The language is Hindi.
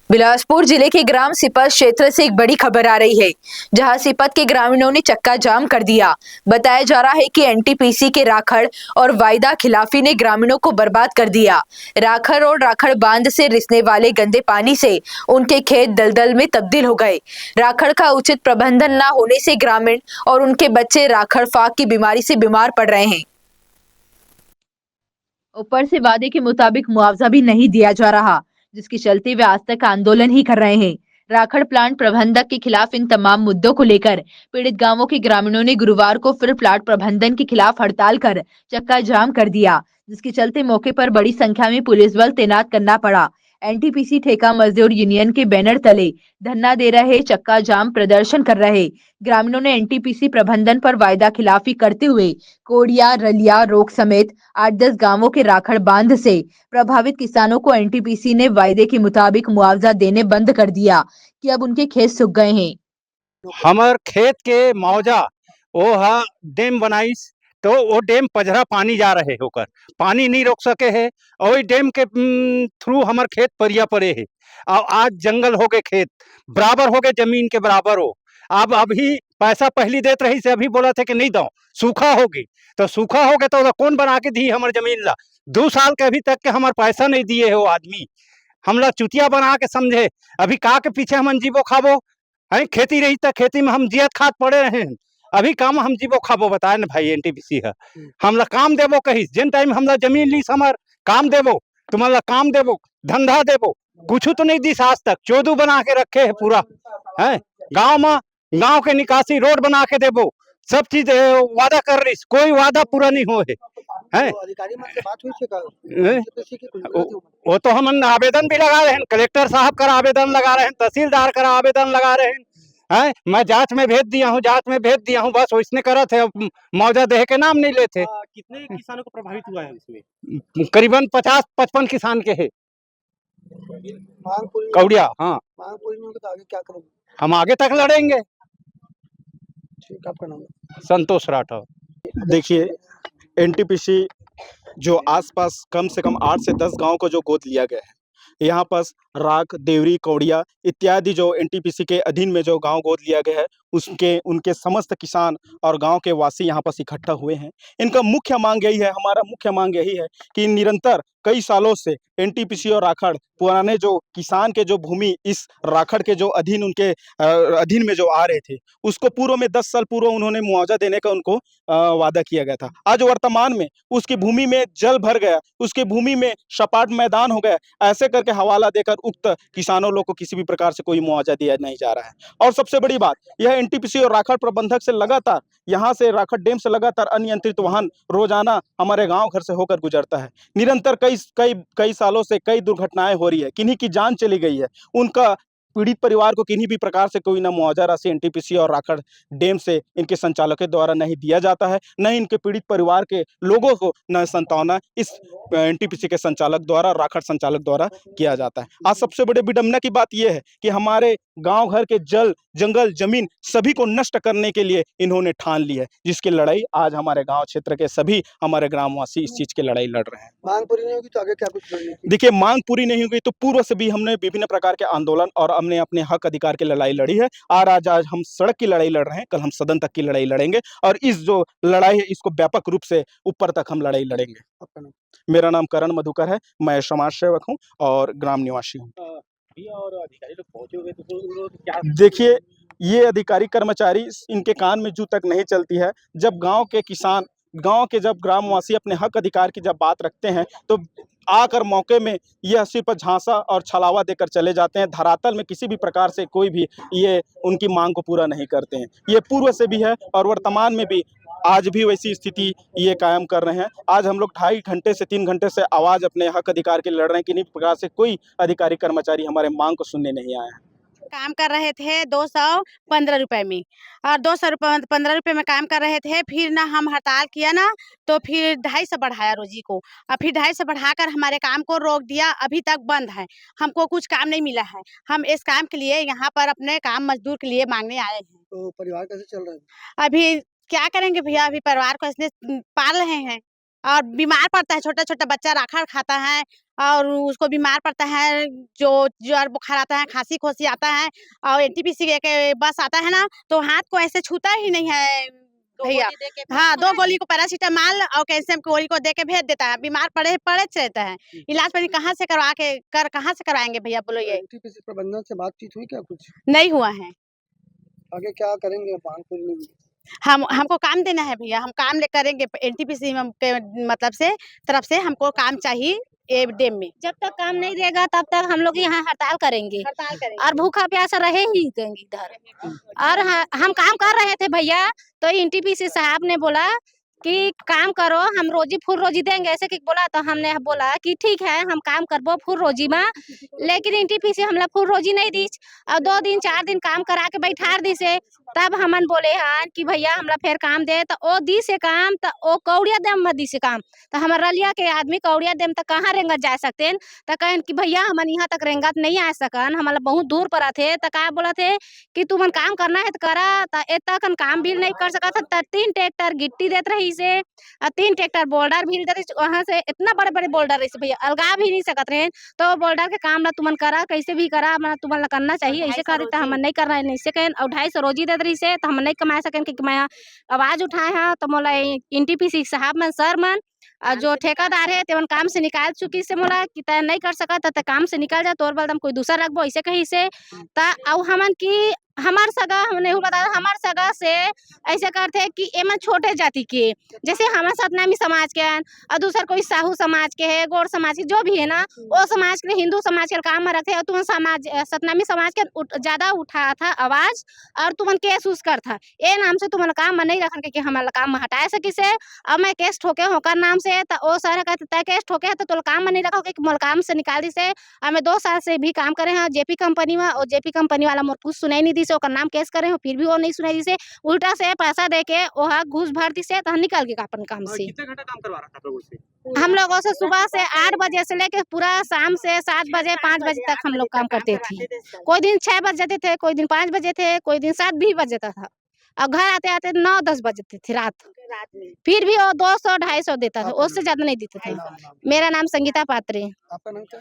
बिलासपुर जिले के ग्राम सिपत क्षेत्र से एक बड़ी खबर आ रही है, जहां सिपत के ग्रामीणों ने चक्का जाम कर दिया। बताया जा रहा है कि एनटीपीसी के राखड़ और वायदा खिलाफी ने ग्रामीणों को बर्बाद कर दिया। राखड़ और राखड़ बांध से रिसने वाले गंदे पानी से उनके खेत दलदल में तब्दील हो गए। राखड़ का उचित प्रबंधन न होने से ग्रामीण और उनके बच्चे राखड़ फाक की बीमारी से बीमार पड़ रहे हैं। ऊपर से वादे के मुताबिक मुआवजा भी नहीं दिया जा रहा, जिसके चलते वे आज तक आंदोलन ही कर रहे हैं। राखड़ प्लांट प्रबंधक के खिलाफ इन तमाम मुद्दों को लेकर पीड़ित गांवों के ग्रामीणों ने गुरुवार को फिर प्लांट प्रबंधन के खिलाफ हड़ताल कर चक्का जाम कर दिया, जिसके चलते मौके पर बड़ी संख्या में पुलिस बल तैनात करना पड़ा। एनटीपीसी ठेका मजदूर यूनियन के बैनर तले धरना दे रहे, चक्का जाम प्रदर्शन कर रहे ग्रामीणों ने एनटीपीसी प्रबंधन पर वायदा खिलाफी करते हुए कोड़िया, रलिया, रोक समेत 8-10 गांवों के राखड़ बांध से प्रभावित किसानों को एनटीपीसी ने वायदे के मुताबिक मुआवजा देने बंद कर दिया कि अब उनके खेत सूख गए हैं। हमर खेत के मुआवजा वो हा डैम बनाइस तो वो डैम पजरा पानी जा रहे होकर पानी नहीं रोक सके है और डैम के थ्रू हमर खेत परिया पड़े है और आज जंगल हो गए, खेत बराबर हो गए, जमीन के बराबर हो। अब अभी पैसा पहली देत रही से अभी बोला थे कि नहीं दो, सूखा हो गई तो सूखा हो गए तो कौन बना के दी हमर जमीन ला। 2 साल के अभी तक के हमार पैसा नहीं दिए हो आदमी, हमला चुतिया बना के समझे। अभी का के पीछे हम जीवो खाबो है, खेती रही तो खेती में हम जियत खाद पड़े रहे हैं। अभी काम हम जीवो खाबो बताए ना भाई, एनटीपीसी है हमला काम देबो कही जिन टाइम हमला जमीन लीस हमार काम देबो, तुम्हारा काम देबो, धंधा देबो, कुछ तो नहीं दिस आज तक। चोदू बना के रखे है पूरा है गांव में, गांव के निकासी रोड बना के देबो, सब चीज वादा कर रही, कोई वादा पूरा नहीं हो है। वो तो हम आवेदन भी लगा रहे हैं, कलेक्टर साहब का आवेदन लगा रहे हैं, तहसीलदार का आवेदन लगा रहे हैं। मैं जांच में भेज दिया हूँ, बस इसने करा थे, मुआवजा दे के नाम नहीं लेते। कितने किसानों को प्रभावित हुआ है इसमें? करीबन 50-55 किसान के है कौड़िया। हाँ, मांग पूरी नहीं होगी तो आगे क्या करेंगे? हम आगे तक लड़ेंगे। ठीक, आपका नाम? संतोष राठौर। देखिए, एनटीपीसी जो आसपास कम से कम 8 से 10 गांव को जो गोद लिया गया है, यहाँ पर राख, देवरी, कौड़िया इत्यादि जो एनटीपीसी के अधीन में जो गांव गोद लिया गया है, उसके उनके समस्त किसान और गांव के वासी यहाँ पर इकट्ठा हुए हैं। इनका मुख्य मांग यही है, हमारा मुख्य मांग यही है कि निरंतर कई सालों से एनटीपीसी और राखड़ पुराने जो किसान के जो भूमि इस राखड़ के जो अधीन उनके अधीन में जो आ रहे थे, उसको पूर्व में 10 साल पूर्व उन्होंने मुआवजा देने का उनको वादा किया गया था। आज वर्तमान में उसकी भूमि में जल भर गया, उसके भूमि में सपाट मैदान हो गया, ऐसे करके हवाला देकर उक्त किसानों लोग को किसी भी प्रकार से कोई मुआवजा दिया नहीं जा रहा है। और सबसे बड़ी बात यह एनटीपीसी और राखड़ प्रबंधक से लगातार यहाँ से राखड़ डैम से लगातार अनियंत्रित वाहन रोजाना हमारे गांव घर से होकर गुजरता है। निरंतर कई सालों से कई दुर्घटनाएं हो रही है, किन्हीं की जान चली गई है, उनका पीड़ित परिवार को किन्हीं भी प्रकार से कोई ना मुआवजा राशि एनटीपीसी और राखड़ डैम से इनके संचालकों द्वारा नहीं दिया जाता है, न इनके पीड़ित परिवार के लोगों को न सांत्वना इस एनटीपीसी के संचालक द्वारा, राखड़ संचालक द्वारा किया जाता है। आज सबसे बड़े विडंबना की बात यह है कि हमारे गांव घर के जल, जंगल, जमीन सभी को नष्ट करने के लिए इन्होंने ठान ली है, जिसकी लड़ाई आज हमारे गांव क्षेत्र के सभी हमारे ग्रामवासी इस चीज की लड़ाई लड़ रहे हैं। मांग पूरी नहीं होगी तो आगे क्या कुछ रणनीति? देखिए, मांग पूरी नहीं होगी तो पूर्व से भी हमने विभिन्न प्रकार के आंदोलन और हमने अपने हक अधिकार की लड़ाई लड़ी है। आज हम सड़क की लड़ाई लड़ रहे हैं, कल हम सदन तक की लड़ाई लड़ेंगे और इस जो लड़ाई है इसको व्यापक रूप से ऊपर तक हम लड़ाई लड़ेंगे। आपका नाम? मेरा नाम करण मधुकर है, मैं समाज सेवक हूँ और ग्राम निवासी हूँ। और अधिकारी लोग पहुंचे हुए तो क्या? देखिए, ये अधिकारी कर्मचारी इनके कान में जू तक नहीं चलती है। जब गांव के किसान, गांव के जब ग्रामवासी अपने हक अधिकार की जब बात रखते हैं तो आकर मौके में यह सिर्फ झांसा और छलावा देकर चले जाते हैं। धरातल में किसी भी प्रकार से कोई भी ये उनकी मांग को पूरा नहीं करते हैं। ये पूर्व से भी है और वर्तमान में भी आज भी वैसी स्थिति ये कायम कर रहे हैं। आज हम लोग 2.5 घंटे से 3 घंटे से आवाज़ अपने हक अधिकार के लड़ रहे हैं, किन्हीं प्रकार से कोई अधिकारी कर्मचारी हमारे मांग को सुनने नहीं आया है। काम कर रहे थे 215 रुपए में, और 215 रुपए में काम कर रहे थे। फिर ना हम हड़ताल किया ना, तो फिर 250 बढ़ाया रोजी को, और फिर 250 बढ़ाकर हमारे काम को रोक दिया। अभी तक बंद है, हमको कुछ काम नहीं मिला है। हम इस काम के लिए यहाँ पर अपने काम मजदूर के लिए मांगने आए हैं। तो परिवार कैसे चल रहा है? अभी क्या करेंगे भैया, अभी परिवार को इसने पाल रहे हैं, और बीमार पड़ता है, छोटा छोटा बच्चा राखड़ खाता है और उसको बीमार पड़ता है, जो ज्वर बुखार आता है, खांसी खोसी आता है, और एनटीपीसी के बस आता है ना तो हाथ को ऐसे छूता ही नहीं है भैया। हाँ, 2 गोली को पैरासीटामोल और कैल्शियम की गोली को दे के भेज देता है, बीमार पड़े रहता है। इलाज पानी कहाँ से कहाँ से करवाएंगे भैया, बोलो ये? एनटीपीसी प्रबंधन से बातचीत हुई क्या कुछ? नहीं हुआ है। आगे क्या करेंगे मांग पूरी नहीं हुई? हमको काम देना है भैया, हम काम ले करेंगे एनटीपीसी के मतलब से तरफ से हमको काम चाहिए ये डैम में। जब तक काम नहीं देगा तब तक हम लोग यहाँ हड़ताल करेंगे और भूखा प्यासा रहे ही इधर। और हम काम कर रहे थे भैया, तो एनटीपीसी साहब ने बोला कि काम करो, हम फुल रोजी देंगे, ऐसे कि बोला। तो हमने बोला कि ठीक है हम काम करबो फुल रोजी में, लेकिन एनटीपीसी हमला फुल रोजी नहीं दी और 2 दिन 4 दिन काम करा के बैठार दी से। तब हमन बोले हाँ कि भैया हमला फिर काम दे, तो ओ दी से काम, तो ओ कौड़िया देम में दी से काम। तो हमारा रलिया के आदमी कौड़िया देम तो कहाँ रेंगत जा सकते हैं? तो कहन कि भैया हमन यहाँ तक रेंगत नहीं आ सकन, हमारा बहुत दूर पर थे। तो का बोला थे कि तुमन काम करना है तो करा। तो इतना कन काम भी नहीं कर सकता था। 3 ट्रैक्टर गिट्टी देत रही से और 3 ट्रैक्टर बोल्डर भी देते, वहाँ से इतना बड़े बड़े बोल्डर रही से भैया अलगा भी नहीं सकत रहे। तो बोल्डर के काम ला तुमन करा, कैसे भी करा, मैं तुमन ला करना चाहिए, ऐसे कर तो हमन नहीं कर रहे नहीं से कहन। और 250 रोजी देत रही से, तो हम नहीं कमा सकन कि मैं आवाज उठाए हैं। तो मोला एनटीपीसी साहब मन सर मन जो ठेकेदार है तेवन काम से निकाल चुकी से मोला कि तय नहीं कर सकत त काम से निकल जा, तोर बदम कोई दूसरा रखबो ऐसे कही से। ता और हमन की हमार सगा हमने बता हमार सगा से ऐसे करते कि एमन छोटे जाति के, जैसे हमार सतनामी समाज के हैं और दूसरा कोई साहू समाज के है, गौड़ समाज के जो भी है ना, वो समाज के हिंदू समाज के काम में रखते। और तुम समाज सतनामी समाज के ज्यादा उठा था आवाज और तुमन केस उस कर था ए नाम से तुमन काम में नहीं रखन के हमारा काम में हटाए सकी से। अब मैं केस ठोके होकर नाम से तो ओ सारा कहते तय केस ठोके तो तुम काम में नहीं रखोगे कि मोर काम से निकाल दी से। और मैं 2 साल से भी काम करे हैं जेपी कंपनी में, और जेपी कंपनी वाला मोर कुछ सुनाई नहीं दी से, ओकर नाम केस करे हो फिर भी वो नहीं सुनाई दी से, उल्टा से पैसा दे के ओहा घूस भर दी से। तो हम निकल गए अपन काम से। कितना घंटा काम करवा रहा था आप लोगों से? हम लोगों से सुबह से 8 बजे से लेके पूरा शाम से 7 बजे 5 बजे तक हम लोग काम करते थे। कोई दिन 6 बज जाते थे, कोई दिन 5 बजे थे, कोई दिन 7 भी बज जाता था। और घर आते आते 9-10 बजते थे रात में। फिर भी वो 200-250 देता था, उससे ज्यादा नहीं देते थे। मेरा नाम संगीता पात्रे। आपका नाम क्या?